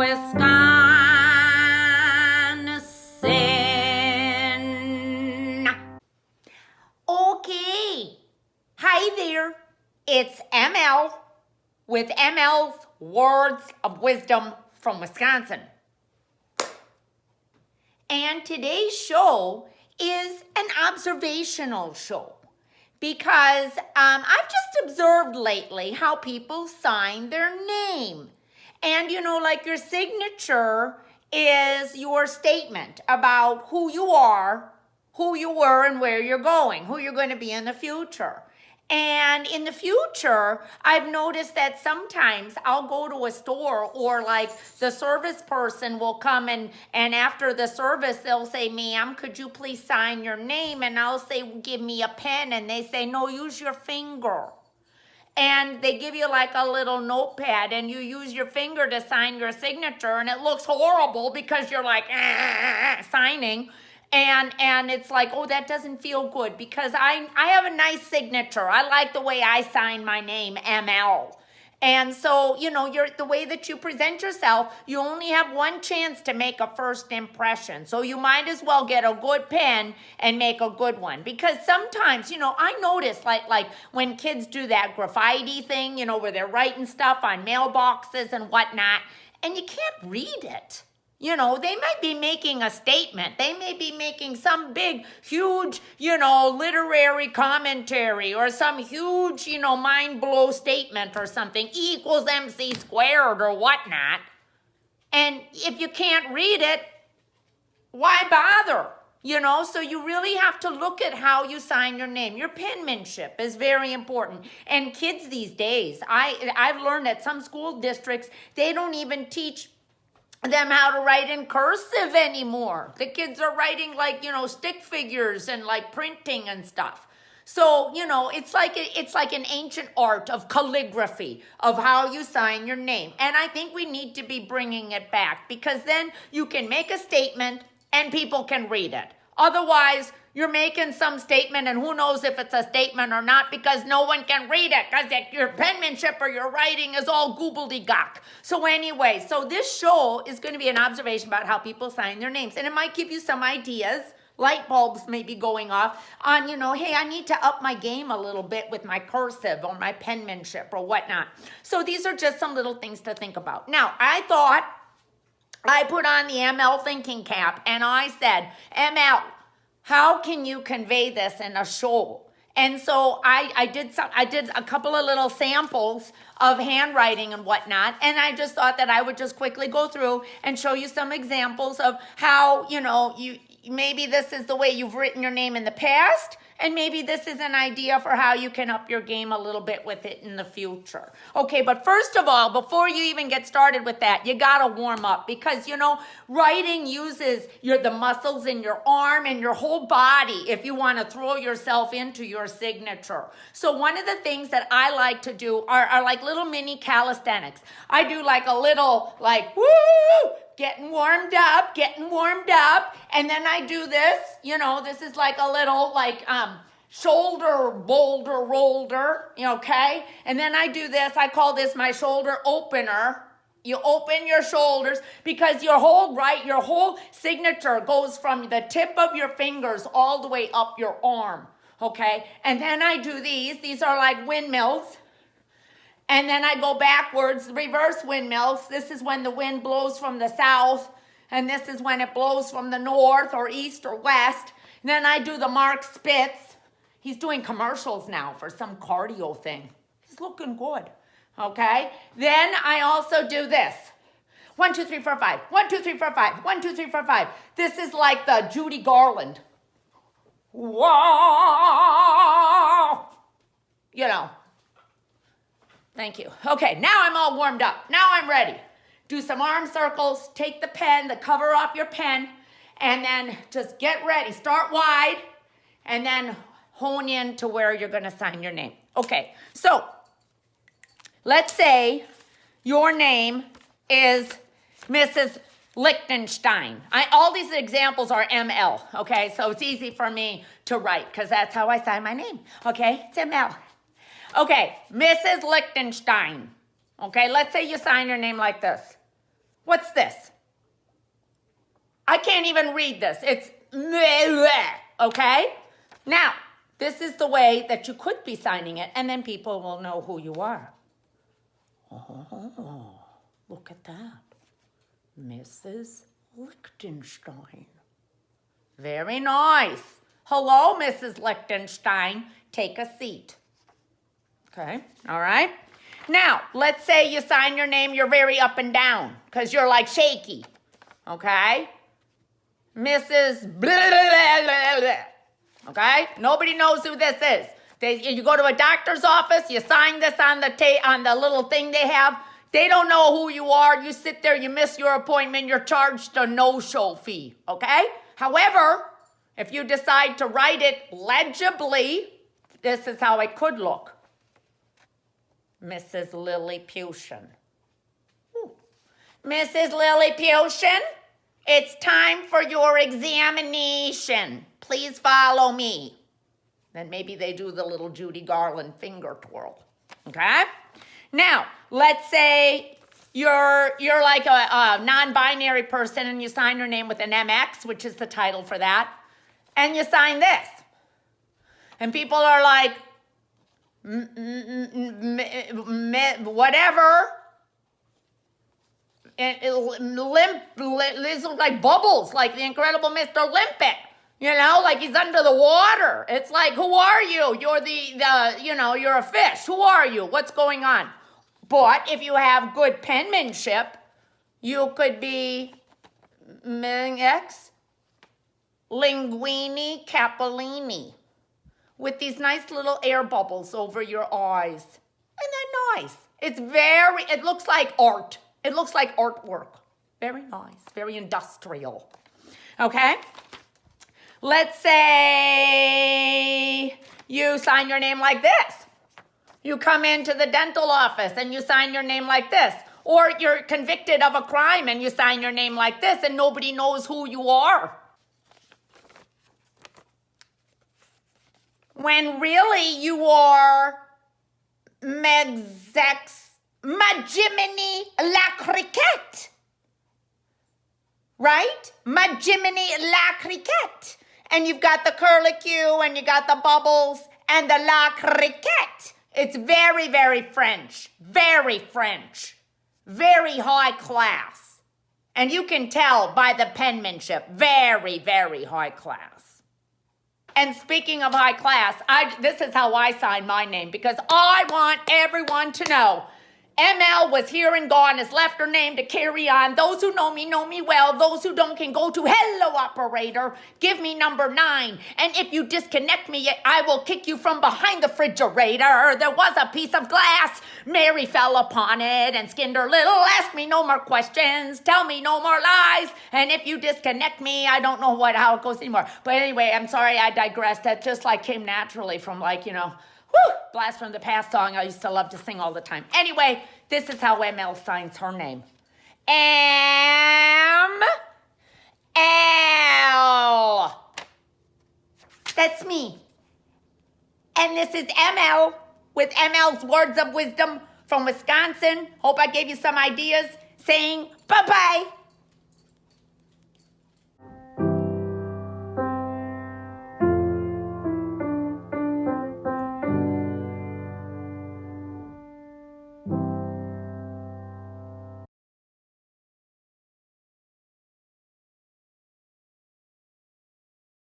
Wisconsin. Okay. Hi there. It's ML with ML's Words of Wisdom from Wisconsin. And today's show is an observational show because I've just observed lately how people sign their name. And like your signature is your statement about who you are, who you were, and where you're going, who you're going to be in the future. And in the future, I've noticed that sometimes I'll go to a store or like the service person will come and after the service, they'll say, ma'am, could you please sign your name? And I'll say, give me a pen. And they say, no, use your finger. And they give you like a little notepad and you use your finger to sign your signature. And it looks horrible because you're like signing. And it's like, oh, that doesn't feel good because I have a nice signature. I like the way I sign my name, ML. And so, you're the way that you present yourself, you only have one chance to make a first impression. So you might as well get a good pen and make a good one. Because sometimes, I notice like when kids do that graffiti thing, where they're writing stuff on mailboxes and whatnot, and you can't read it. They might be making a statement. They may be making some big, huge, literary commentary or some huge, mind blow statement or something. E equals MC squared or whatnot. And if you can't read it, why bother? So you really have to look at how you sign your name. Your penmanship is very important. And kids these days, I've learned that some school districts, they don't even teach them how to write in cursive anymore. The kids are writing like, stick figures and like printing and stuff. So, it's like an ancient art of calligraphy of how you sign your name. And I think we need to be bringing it back because then you can make a statement and people can read it. Otherwise, you're making some statement and who knows if it's a statement or not because no one can read it because your penmanship or your writing is all gobbledygook. So anyway, so this show is going to be an observation about how people sign their names. And it might give you some ideas. Light bulbs may be going off on, hey, I need to up my game a little bit with my cursive or my penmanship or whatnot. So these are just some little things to think about. Now, I thought I put on the ML thinking cap and I said, ML, how can you convey this in a show? And so I did a couple of little samples of handwriting and whatnot, and I just thought that I would just quickly go through and show you some examples of how, you maybe this is the way you've written your name in the past, and maybe this is an idea for how you can up your game a little bit with it in the future. Okay, but first of all, before you even get started with that, you gotta warm up because, writing uses the muscles in your arm and your whole body if you wanna throw yourself into your signature. So one of the things that I like to do are like little mini calisthenics. I do like a little, woo! Getting warmed up, and then I do this, this is like a little, shoulder boulder roller, okay? And then I do this, I call this my shoulder opener. You open your shoulders because your whole signature goes from the tip of your fingers all the way up your arm, okay? And then I do these are like windmills. And then I go backwards, reverse windmills. This is when the wind blows from the south, and this is when it blows from the north or east or west. And then I do the Mark Spitz. He's doing commercials now for some cardio thing. He's looking good, okay? Then I also do this. 1, 2, 3, 4, 5. 1, 2, 3, 4, 5. 1, 2, 3, 4, 5. This is like the Judy Garland. Whoa! Thank you. Okay, now I'm all warmed up. Now I'm ready. Do some arm circles, take the pen, the cover off your pen, and then just get ready. Start wide, and then hone in to where you're going to sign your name. Okay, so let's say your name is Mrs. Liechtenstein. All these examples are ML, okay? So it's easy for me to write because that's how I sign my name, okay? It's ML. Okay, Mrs. Liechtenstein. Okay, let's say you sign your name like this. What's this? I can't even read this. It's okay? Now, this is the way that you could be signing it, and then people will know who you are. Oh, look at that. Mrs. Lichtenstein. Very nice. Hello, Mrs. Lichtenstein. Take a seat. Okay, all right? Now, let's say you sign your name, you're very up and down because you're like shaky. Okay? Mrs. Blah, blah, blah, blah. Okay? Nobody knows who this is. You go to a doctor's office, you sign this on the little thing they have. They don't know who you are. You sit there, you miss your appointment, you're charged a no-show fee. Okay? However, if you decide to write it legibly, this is how it could look. Mrs. Lilliputian. Mrs. Lilliputian, it's time for your examination. Please follow me. Then maybe they do the little Judy Garland finger twirl. Okay? Now, let's say you're like a non-binary person and you sign your name with an MX, which is the title for that, and you sign this. And people are like, whatever. These look like bubbles, like the Incredible Mr. Limpet. You know, like he's under the water. It's like, who are you? You're you're a fish. Who are you? What's going on? But if you have good penmanship, you could be X Linguini Capellini with these nice little air bubbles over your eyes. Isn't that nice? It looks like art. It looks like artwork. Very nice, very industrial. Okay? Let's say you sign your name like this. You come into the dental office and you sign your name like this. Or you're convicted of a crime and you sign your name like this and nobody knows who you are. When really you are Majimini la Cricket. Right? Majimini la Cricket. And you've got the curlicue and you got the bubbles and the la Cricket. It's very, very French. Very French. Very high class. And you can tell by the penmanship. Very, very high class. And speaking of high class, this is how I sign my name because I want everyone to know ML was here and gone, has left her name to carry on. Those who know me well. Those who don't can go to hello operator. Give me number 9. And if you disconnect me, I will kick you from behind the refrigerator. There was a piece of glass. Mary fell upon it and skinned her little. Ask me no more questions. Tell me no more lies. And if you disconnect me, I don't know how it goes anymore. But anyway, I'm sorry I digressed. That just came naturally from Blast from the Past song I used to love to sing all the time. Anyway, this is how ML signs her name. M-L. That's me. And this is ML with ML's Words of Wisdom from Wisconsin. Hope I gave you some ideas saying bye-bye.